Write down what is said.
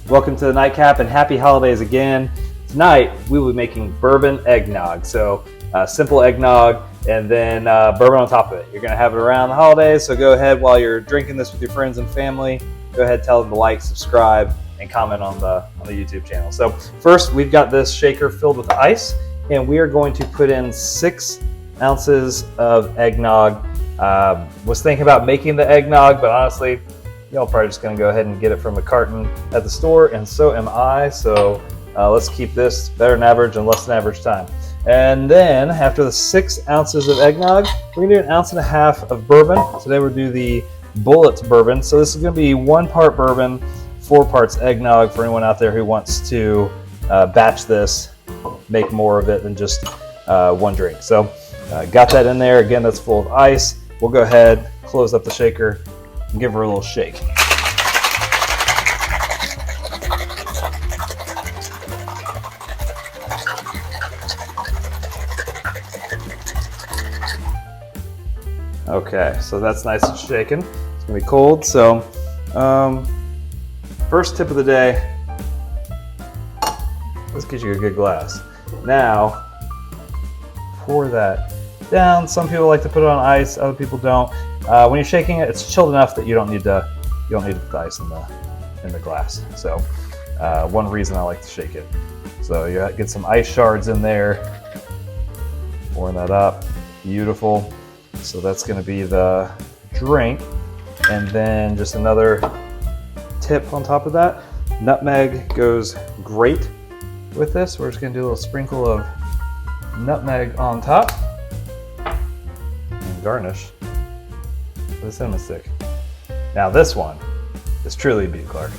Welcome to the nightcap and happy holidays again. Tonight we will be making bourbon eggnog. So simple eggnog and then bourbon on top of it. You're going to have it around the holidays, so go ahead while you're drinking this with your friends and family. Go ahead, tell them to like, subscribe, and comment on the YouTube channel. So first, we've got this shaker filled with ice, and we are going to put in 6 ounces of eggnog. Was thinking about making the eggnog, but honestly, y'all probably just going to go ahead and get it from a carton at the store, and so am I. So let's keep this better than average in less than average time. And then after the 6 ounces of eggnog, we're going to do 1.5 ounces of bourbon. Today we'll do the Bullet bourbon. So this is going to be 1 part bourbon, 4 parts eggnog for anyone out there who wants to batch this, make more of it than just one drink. So got that in there. Again, that's full of ice. We'll go ahead, close up the shaker, and give her a little shake. Okay, so that's nice and shaken. It's gonna be cold. So first tip of the day, let's get you a good glass. Now, pour that down. Some people like to put it on ice, other people don't. When you're shaking it, it's chilled enough that you don't need to put the ice in the glass. So one reason I like to shake it. So you get some ice shards in there, pouring that up, beautiful. So that's going to be the drink. And then just another tip on top of that, nutmeg goes great with this. We're just going to do a little sprinkle of nutmeg on top and garnish with a cinnamon stick. Now this one is truly beaut, Clark.